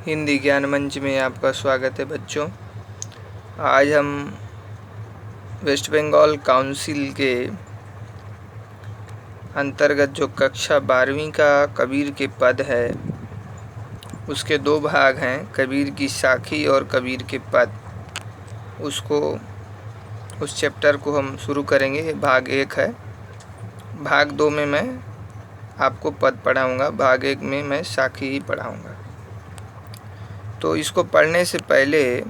हिंदी ज्ञान मंच में आपका स्वागत है बच्चों। आज हम वेस्ट बंगाल काउंसिल के अंतर्गत जो कक्षा 12वीं का कबीर के पद है उसके दो भाग हैं, कबीर की साखी और कबीर के पद। उस चैप्टर को हम शुरू करेंगे। भाग 1 है। भाग 2 में मैं आपको पद पढ़ाऊँगा, भाग 1 में मैं साखी ही पढ़ाऊँगा। तो इसको पढ़ने से पहले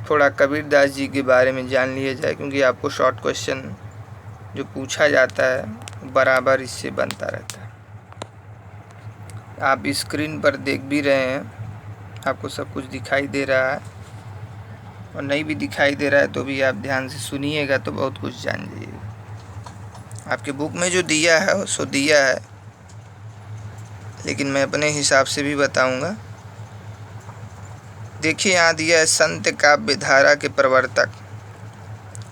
थोड़ा कबीरदास जी के बारे में जान लिया जाए, क्योंकि आपको शॉर्ट क्वेश्चन जो पूछा जाता है बराबर इससे बनता रहता है। आप स्क्रीन पर देख भी रहे हैं, आपको सब कुछ दिखाई दे रहा है, और नहीं भी दिखाई दे रहा है तो भी आप ध्यान से सुनिएगा तो बहुत कुछ जान जाइएगा। आपके बुक में जो दिया है सो दिया है, लेकिन मैं अपने हिसाब से भी बताऊंगा। देखिए, यहाँ दिया है संत काव्य धारा के प्रवर्तक।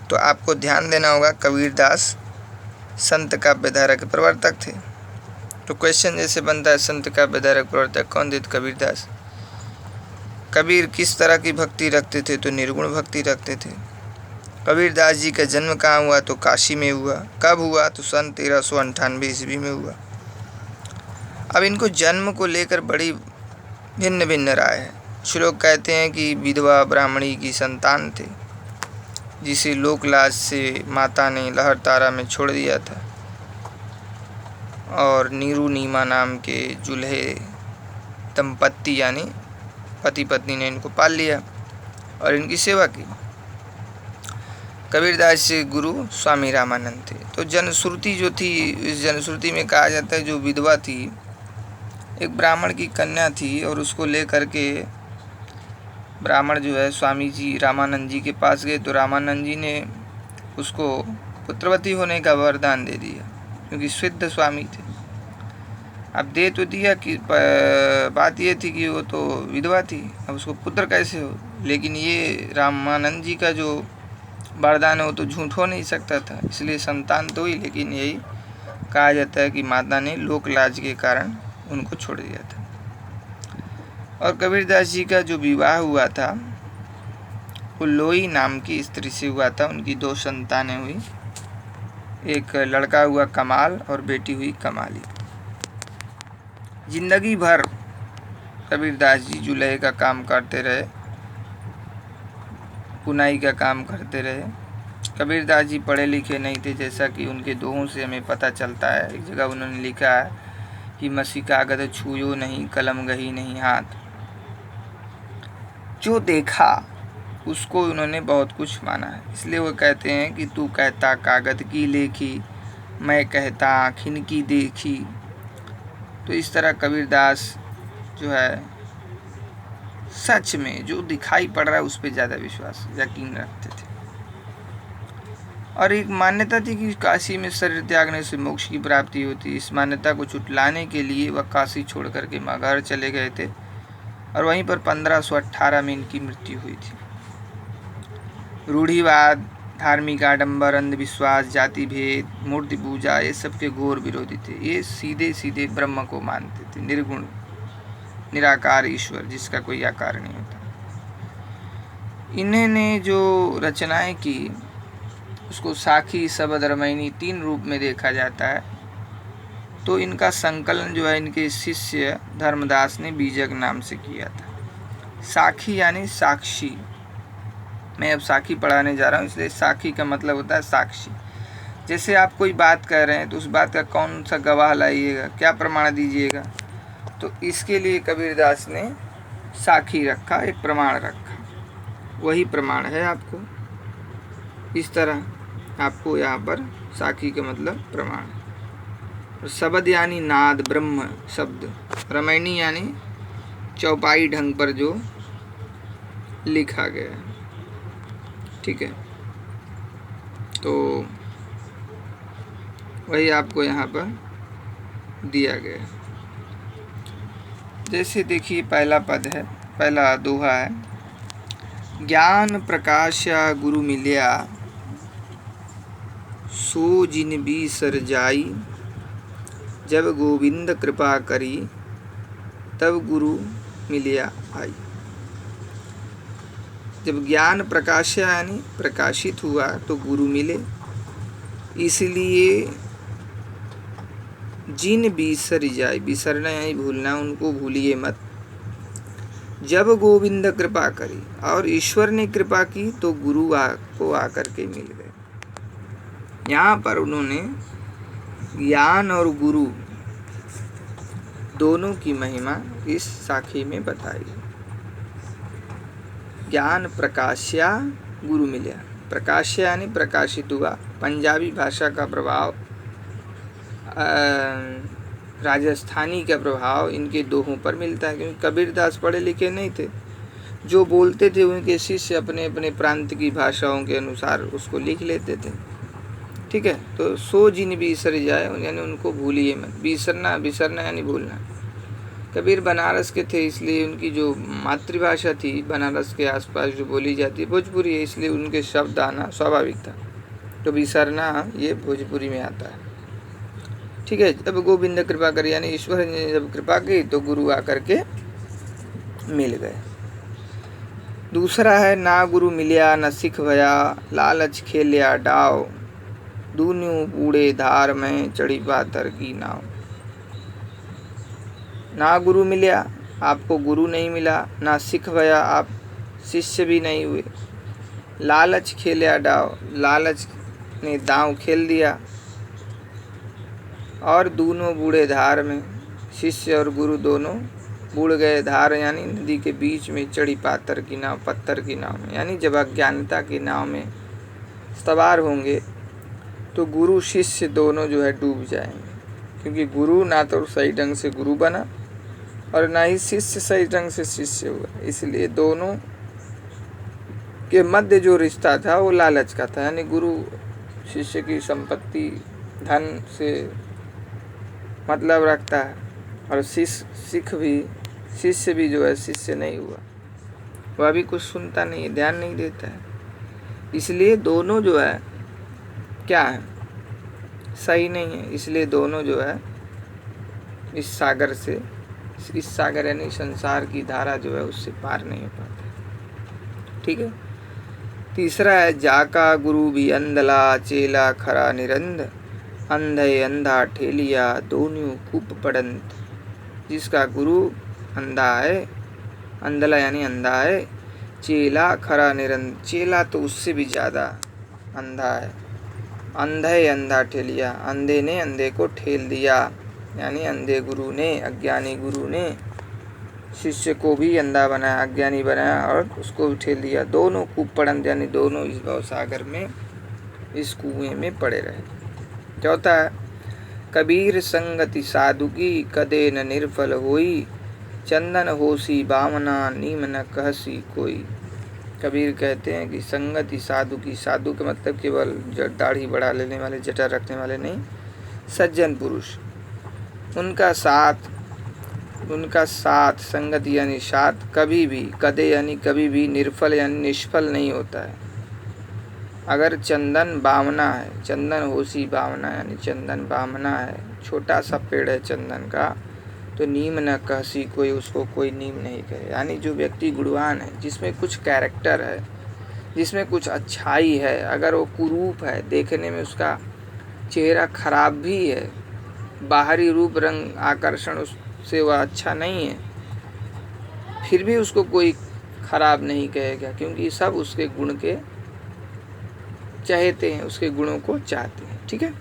तो आपको ध्यान देना होगा, कबीरदास संत काव्य धारा के प्रवर्तक थे। तो क्वेश्चन जैसे बनता है, संत काव्य धारा के प्रवर्तक कौन थे? कबीरदास। कबीर किस तरह की भक्ति रखते थे? तो निर्गुण भक्ति रखते थे। कबीरदास जी का जन्म कहाँ हुआ? तो काशी में हुआ। कब हुआ? तो सन 1398 ईस्वी में हुआ। अब इनको जन्म को लेकर बड़ी भिन्न भिन्न राय है। कुछ लोग कहते हैं कि विधवा ब्राह्मणी की संतान थे, जिसे लोकलाज से माता ने लहरतारा में छोड़ दिया था, और नीरू नीमा नाम के जुल्हे दंपत्ति यानी पति पत्नी ने इनको पाल लिया और इनकी सेवा की। कबीरदास से गुरु स्वामी रामानंद थे। तो जनश्रुति जो थी, इस जनश्रुति में कहा जाता है जो विधवा थी, एक ब्राह्मण की कन्या थी, और उसको लेकर के ब्राह्मण जो है स्वामी जी रामानंद जी के पास गए। तो रामानंद जी ने उसको पुत्रवती होने का वरदान दे दिया, क्योंकि सिद्ध स्वामी थे। अब दे तो दिया कि बात ये थी कि वो तो विधवा थी, अब उसको पुत्र कैसे हो? लेकिन ये रामानंद जी का जो वरदान है वो तो झूठ हो नहीं सकता था, इसलिए संतान तो हुई, लेकिन यही कहा जाता है कि माता ने लोक लाज के कारण उनको छोड़ दिया था। और कबीरदास जी का जो विवाह हुआ था वो लोई नाम की स्त्री से हुआ था। उनकी 2 संतानें हुई, एक लड़का हुआ कमाल और बेटी हुई कमाली। जिंदगी भर कबीरदास जी जुल्हे का काम करते रहे, बुनाई का काम करते रहे। कबीरदास जी पढ़े लिखे नहीं थे, जैसा कि उनके दोहों से हमें पता चलता है। एक जगह उन्होंने लिखा है कि मसी कागज छूयो नहीं, कलम गही नहीं हाथ। जो देखा उसको उन्होंने बहुत कुछ माना है, इसलिए वो कहते हैं कि तू कहता कागज की लेखी, मैं कहता आँखिन की देखी। तो इस तरह कबीरदास जो है सच में जो दिखाई पड़ रहा है उस पर ज़्यादा विश्वास यकीन रखते थे। और एक मान्यता थी कि काशी में शरीर त्यागने से मोक्ष की प्राप्ति होती। इस मान्यता को छुटलाने के लिए वह काशी छोड़ करके मगहर चले गए थे, और वहीं पर 1518 में इनकी मृत्यु हुई थी। रूढ़िवाद, धार्मिक आडंबर, अंधविश्वास, जाति भेद, मूर्ति पूजा, ये सब के घोर विरोधी थे। ये सीधे सीधे ब्रह्म को मानते थे, निर्गुण निराकार ईश्वर जिसका कोई आकार नहीं होता। इन्होंने जो रचनाएं की उसको साखी, शबद, रामायणी 3 रूप में देखा जाता है। तो इनका संकलन जो है इनके शिष्य धर्मदास ने बीजक नाम से किया था। साखी यानी साक्षी। मैं अब साखी पढ़ाने जा रहा हूँ, इसलिए साखी का मतलब होता है साक्षी। जैसे आप कोई बात कह रहे हैं तो उस बात का कौन सा गवाह लाइएगा, क्या प्रमाण दीजिएगा? तो इसके लिए कबीरदास ने साखी रखा, एक प्रमाण रखा। वही प्रमाण है आपको। इस तरह आपको यहाँ पर साखी का मतलब प्रमाण। शबद यानी नाद, ब्रह्म शब्द। रामायणी यानी चौपाई ढंग पर जो लिखा गया है। ठीक है, तो वही आपको यहाँ पर दिया गया है। जैसे देखिए, पहला पद है, पहला दोहा है। ज्ञान प्रकाशा गुरु मिलिया, सो जिन बिसर जाई, जब गोविंद कृपा करी, तब गुरु मिलिया आई। जब ज्ञान प्रकाश्य यानी प्रकाशित हुआ तो गुरु मिले। इसलिए जिन बिसर जाए, बिसरना यानी भूलना, उनको भूलिए मत। जब गोविंद कृपा करी, और ईश्वर ने कृपा की तो गुरु को आकर के मिल गए। यहाँ पर उन्होंने ज्ञान और गुरु दोनों की महिमा इस साखी में बताई। ज्ञान प्रकाश्या, गुरु मिला। प्रकाश्या यानी प्रकाशित हुआ। पंजाबी भाषा का प्रभाव, राजस्थानी का प्रभाव इनके दोहों पर मिलता है, क्योंकि कबीरदास पढ़े लिखे नहीं थे। जो बोलते थे उनके शिष्य अपने अपने प्रांत की भाषाओं के अनुसार उसको लिख लेते थे। ठीक है, तो सो जिन बिसर जाए यानी उनको भूलिए मत। बिसरना, बिसरना यानी भूलना। कबीर बनारस के थे, इसलिए उनकी जो मातृभाषा थी बनारस के आसपास जो बोली जाती है भोजपुरी है, इसलिए उनके शब्द आना स्वाभाविक था। तो बिसरना ये भोजपुरी में आता है। ठीक है, जब गोविंद कृपा करी यानी ईश्वर ने जब कृपा की तो गुरु आकर के मिल गए। दूसरा है ना गुरु मिलिया न सिख भया, लालच खेलिया डाव, दून्यू बूढ़े धार में चढ़ी पातर की नाव। ना गुरु मिलिया, आपको गुरु नहीं मिला, ना सिख भया, आप शिष्य भी नहीं हुए। लालच खेलिया डाव, लालच ने दांव खेल दिया। और दोनों बूढ़े धार में, शिष्य और गुरु दोनों बूढ़ गए। धार यानी नदी के बीच में चढ़ी पातर की नाव, पत्थर की नाव में, यानी जब अज्ञानता की नाव में सवार होंगे तो गुरु शिष्य दोनों जो है डूब जाएंगे, क्योंकि गुरु ना तो सही ढंग से गुरु बना और ना ही शिष्य सही ढंग से शिष्य हुआ। इसलिए दोनों के मध्य जो रिश्ता था वो लालच का था, यानी गुरु शिष्य की संपत्ति धन से मतलब रखता है, और शिष्य भी जो है शिष्य नहीं हुआ, वह भी कुछ सुनता नहीं है, ध्यान नहीं देता है। इसलिए दोनों जो है क्या है, सही नहीं है। इसलिए दोनों जो है इस सागर यानी संसार की धारा जो है उससे पार नहीं हो पाते। ठीक है। तीसरा है जाका गुरु भी अंधला, चेला खरा निरंध, अंधे अंधा ठेलिया, दोनों कूप पड़ंत। जिसका गुरु अंधा है, अंधला यानी अंधा है, चेला खरा निरंध, चेला तो उससे भी ज़्यादा अंधा है। अंधे अंधा ठेलिया, अंधे ने अंधे को ठेल दिया, यानी अंधे गुरु ने, अज्ञानी गुरु ने शिष्य को भी अंधा बनाया, अज्ञानी बनाया और उसको भी ठेल दिया। दोनों कूप पड़ंत यानी दोनों इस भवसागर में, इस कुएं में पड़े रहे। चौथा है कबीर संगति साधु की, कदे न निर्फल होई, चंदन होसी बामना, नीम न कहसी कोई। कबीर कहते हैं कि संगति साधु की, साधु का मतलब केवल दाढ़ी बढ़ा लेने वाले, जटा रखने वाले नहीं, सज्जन पुरुष, उनका साथ संगत यानी साथ कभी भी, कदे यानी कभी भी, निर्फल यानी निष्फल नहीं होता है। अगर चंदन बामना है, चंदन होसी बामना यानी चंदन बामना है, छोटा सा पेड़ है चंदन का, तो नीम न कहसी कोई, उसको कोई नीम नहीं कहे। यानी जो व्यक्ति गुणवान है, जिसमें कुछ कैरेक्टर है, जिसमें कुछ अच्छाई है, अगर वो कुरूप है, देखने में उसका चेहरा खराब भी है, बाहरी रूप रंग आकर्षण उससे वह अच्छा नहीं है, फिर भी उसको कोई खराब नहीं कहेगा, क्योंकि सब उसके गुण के चाहते हैं, उसके गुणों को चाहते हैं। ठीक है।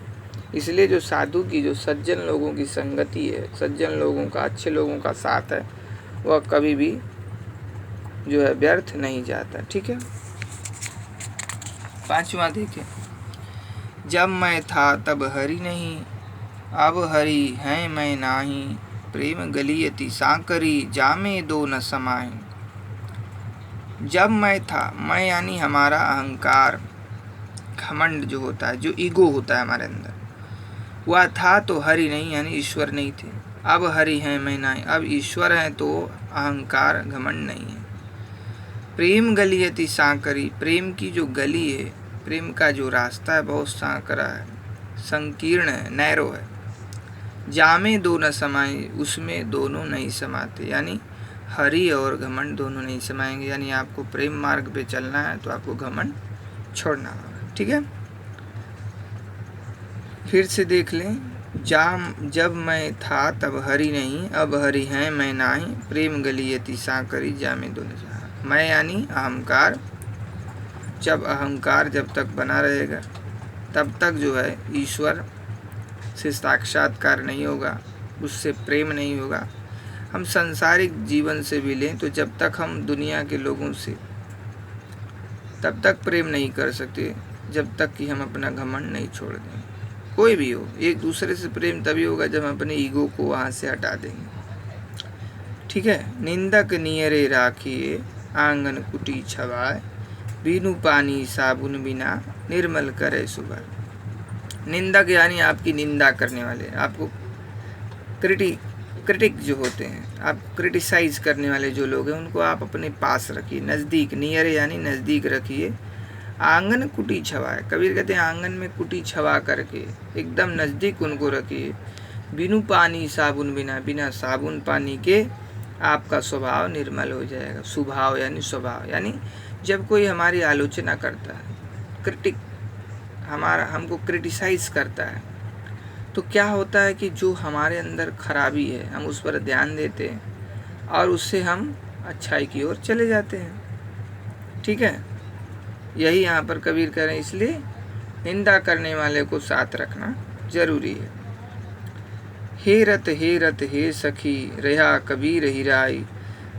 इसलिए जो साधु की, जो सज्जन लोगों की संगति है, सज्जन लोगों का, अच्छे लोगों का साथ है, वह कभी भी जो है व्यर्थ नहीं जाता। ठीक है। पांचवा देखें, जब मैं था तब हरि नहीं, अब हरि है मैं नाही, प्रेम गलियति सांकरी, जामे दो न समाई। जब मैं था, मैं यानी हमारा अहंकार, घमंड जो होता है, जो ईगो होता है हमारे अंदर, वह था तो हरि नहीं यानी ईश्वर नहीं थे। अब हरि है मैं नहीं, अब ईश्वर है तो अहंकार घमंड नहीं है। प्रेम गलियति सांकरी, प्रेम की जो गली है, प्रेम का जो रास्ता है बहुत सांकरा है, संकीर्ण है, नैरो है। जामे दो न समाए, उसमें दोनों नहीं समाते, यानी हरि और घमंड दोनों नहीं समाएंगे। यानी आपको प्रेम मार्ग पे चलना है तो आपको घमंड छोड़ना होगा। ठीक है, फिर से देख लें। जब मैं था तब हरि नहीं, अब हरि हैं मैं नाही, प्रेम गलियति साकरी जामे दोन जहाँ। मैं यानी अहंकार, जब तक बना रहेगा तब तक जो है ईश्वर से साक्षात्कार नहीं होगा, उससे प्रेम नहीं होगा। हम सांसारिक जीवन से भी लें तो जब तक हम दुनिया के लोगों से तब तक प्रेम नहीं कर सकते जब तक कि हम अपना घमंड नहीं छोड़ दें। कोई भी हो, एक दूसरे से प्रेम तभी होगा जब हम अपने ईगो को वहाँ से हटा देंगे। ठीक है, निंदक नियरे राखिए आंगन कुटी छवाए, बीनू पानी साबुन बिना निर्मल करे सुबह। निंदक यानी आपकी निंदा करने वाले, आपको क्रिटिक जो होते हैं, आप क्रिटिसाइज करने वाले जो लोग हैं, उनको आप अपने पास रखिए, नज़दीक। नियर यानी नज़दीक रखिए। आंगन कुटी छवाए, कबीर कहते हैं आंगन में कुटी छवा करके एकदम नज़दीक उनको रखिए। बिनु पानी साबुन बिना, बिना साबुन पानी के आपका स्वभाव निर्मल हो जाएगा। स्वभाव यानी स्वभाव, यानी जब कोई हमारी आलोचना करता है, हमको क्रिटिसाइज करता है, तो क्या होता है कि जो हमारे अंदर खराबी है हम उस पर ध्यान देते हैं और उससे हम अच्छाई की ओर चले जाते हैं। ठीक है, यही यहाँ पर कबीर कह रहे हैं, इसलिए निंदा करने वाले को साथ रखना जरूरी है। हे रत हे सखी रहा कबीर हिराई,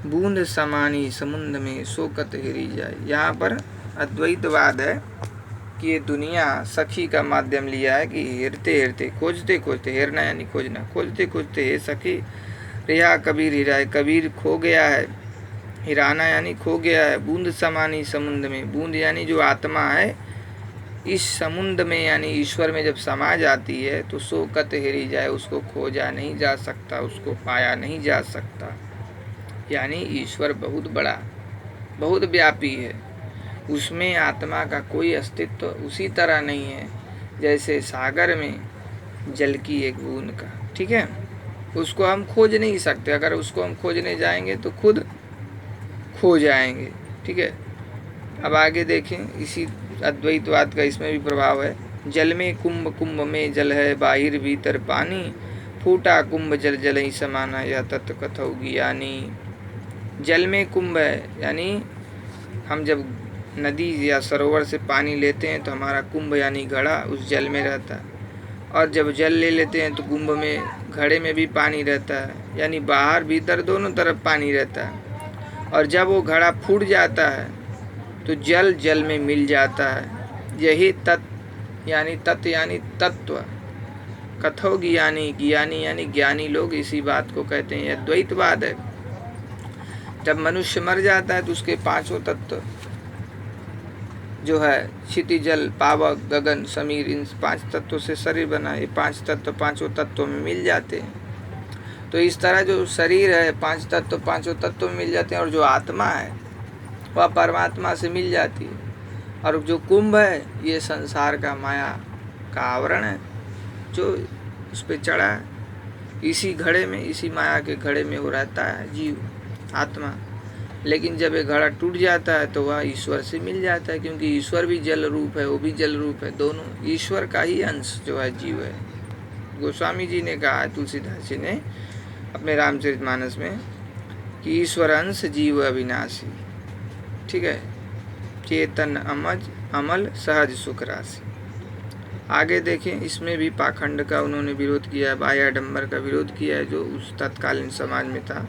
बूंद समानी समुद्र में शोकत हिरी जाए। यहाँ पर अद्वैतवाद है कि ये दुनिया सखी का माध्यम लिया है कि हेरते खोजते हेरना यानी खोजना, खोजते हे सखी रहा कबीर हिराई, कबीर खो गया है, हिराना यानी खो गया है। बूंद समानी समुद्र में, बूंद यानी जो आत्मा है इस समुद्र में यानी ईश्वर में जब समा जाती है तो शोकत हेरी जाए, उसको खोजा नहीं जा सकता, उसको पाया नहीं जा सकता। यानी ईश्वर बहुत बड़ा, बहुत व्यापी है, उसमें आत्मा का कोई अस्तित्व उसी तरह नहीं है जैसे सागर में जल की एक बूंद का। ठीक है, उसको हम खोज नहीं सकते, अगर उसको हम खोजने जाएंगे तो खुद खो जाएंगे। ठीक है, अब आगे देखें, इसी अद्वैतवाद का इसमें भी प्रभाव है। जल में कुंभ, कुंभ में जल है, बाहिर भीतर पानी, फूटा कुंभ जल जल ही समाना, यह तत्व कथौ ज्ञानी। जल में कुंभ है, यानी हम जब नदी या सरोवर से पानी लेते हैं तो हमारा कुंभ यानी घड़ा उस जल में रहता है, और जब जल ले लेते हैं तो कुंभ में, घड़े में भी पानी रहता है, यानी बाहर भीतर दोनों तरफ पानी रहता है। और जब वो घड़ा फूट जाता है तो जल जल में मिल जाता है। यही तत्व यानी तत्व, कथो ज्ञानी, ज्ञानी यानी ज्ञानी लोग इसी बात को कहते हैं। यह द्वैतवाद है। जब मनुष्य मर जाता है तो उसके पांचों तत्व जो है, क्षिति जल पावक गगन समीर, इन 5 तत्वों से शरीर बना। ये 5 तत्व पांचों तत्वों में मिल जाते हैं। तो इस तरह जो शरीर है 5 तत्व पांचों तत्वों में मिल जाते हैं, और जो आत्मा है वह परमात्मा से मिल जाती है। और जो कुंभ है ये संसार का माया का आवरण है जो उस पर चढ़ा है। इसी घड़े में, इसी माया के घड़े में वो रहता है जीव, आत्मा। लेकिन जब ये घड़ा टूट जाता है तो वह ईश्वर से मिल जाता है, क्योंकि ईश्वर भी जल रूप है, वो भी जल रूप है, दोनों ईश्वर का ही अंश जो है जीव है। गोस्वामी जी ने कहा है, तुलसीदास जी ने अपने रामचरितमानस में, कि ईश्वर अंश जीव अविनाशी। ठीक है, चेतन अमल सहज सुख राशि। आगे देखें, इसमें भी पाखंड का उन्होंने विरोध किया है, बाह्य आडंबर का विरोध किया है जो उस तत्कालीन समाज में था।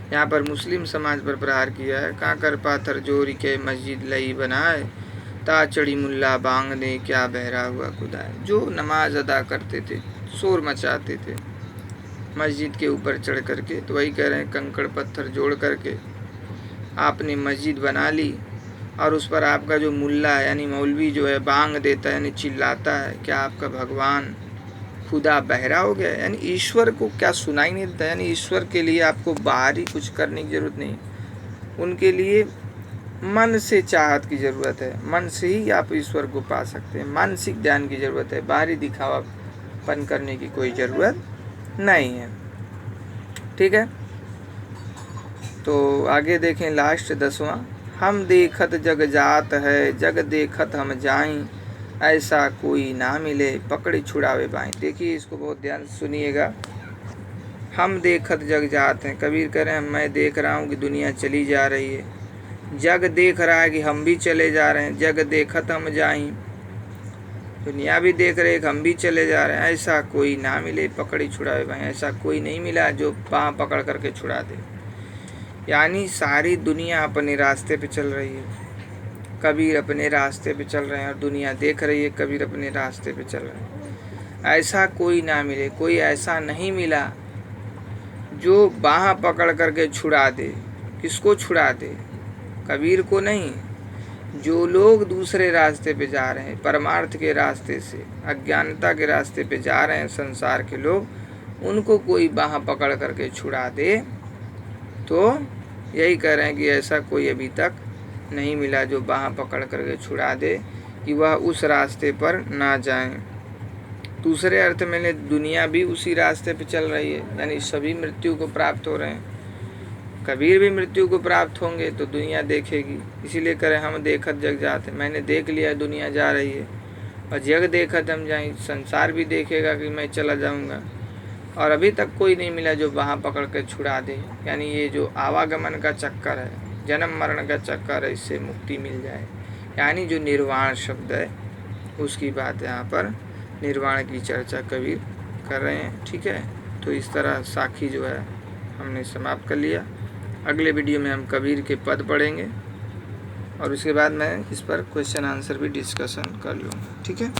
यहाँ पर मुस्लिम समाज पर प्रहार किया है। काकर पाथर जोरी के मस्जिद लई बनाए, ता चढ़ी मुल्ला बांग दे क्या बहरा हुआ खुदाए। जो नमाज अदा करते थे, शोर मचाते थे मस्जिद के ऊपर चढ़ करके, तो वही कह रहे हैं कंकड़ पत्थर जोड़ करके आपने मस्जिद बना ली, और उस पर आपका जो मुल्ला है यानी मौलवी जो है बांग देता है यानी चिल्लाता है, क्या आपका भगवान खुदा बहरा हो गया, यानी ईश्वर को क्या सुनाई नहीं देता। यानी ईश्वर के लिए आपको बाहरी कुछ करने की जरूरत नहीं, उनके लिए मन से चाहत की ज़रूरत है, मन से ही आप ईश्वर को पा सकते हैं। मानसिक ध्यान की ज़रूरत है, बाहरी दिखावापन करने की कोई ज़रूरत नहीं है। ठीक है, तो आगे देखें लास्ट 10वां, हम देखत जग जात है, जग देखत हम जाई, ऐसा कोई ना मिले पकड़े छुड़ावे बाई। देखिए इसको बहुत ध्यान से सुनिएगा। हम देखत जग जात हैं, कबीर कह रहे हैं मैं देख रहा हूँ कि दुनिया चली जा रही है, जग देख रहा है कि हम भी चले जा रहे हैं, जग देखत हम जाई, दुनिया भी देख रहे हम भी चले जा रहे हैं, ऐसा कोई ना मिले पकड़ी छुड़ावे भाई। ऐसा कोई नहीं मिला जो बाँह पकड़ करके छुड़ा दे। यानी सारी दुनिया अपने रास्ते पे चल रही है, कबीर अपने रास्ते पे चल रहे हैं और दुनिया देख रही है कबीर अपने रास्ते पे चल रहे हैं। ऐसा कोई ना मिले, कोई ऐसा नहीं मिला जो बाँह पकड़ करके छुड़ा दे। किसको छुड़ा दे? कबीर को नहीं। जो लोग दूसरे रास्ते पे जा रहे हैं, परमार्थ के रास्ते से अज्ञानता के रास्ते पे जा रहे हैं संसार के लोग, उनको कोई बाँह पकड़ करके छुड़ा दे तो यही कह रहे हैं कि ऐसा कोई अभी तक नहीं मिला जो बाँह पकड़ करके छुड़ा दे कि वह उस रास्ते पर ना जाएं। दूसरे अर्थ में दुनिया भी उसी रास्ते पे चल रही है, यानी सभी मृत्यु को प्राप्त हो रहे हैं। कबीर भी मृत्यु को प्राप्त होंगे तो दुनिया देखेगी। इसीलिए करें हम देखत जग जाते, मैंने देख लिया दुनिया जा रही है, और जग देखत हम जाएं, संसार भी देखेगा कि मैं चला जाऊंगा। और अभी तक कोई नहीं मिला जो बाँह पकड़ कर छुड़ा दे। यानी ये जो आवागमन का चक्कर है, जन्म मरण का चक्कर है, इससे मुक्ति मिल जाए। यानी जो निर्वाण शब्द है उसकी बात यहाँ पर, निर्वाण की चर्चा कबीर कर रहे हैं। ठीक है, तो इस तरह साखी जो है हमने समाप्त कर लिया। अगले वीडियो में हम कबीर के पद पढ़ेंगे और उसके बाद मैं इस पर क्वेश्चन आंसर भी डिस्कशन कर लूँगा। ठीक है।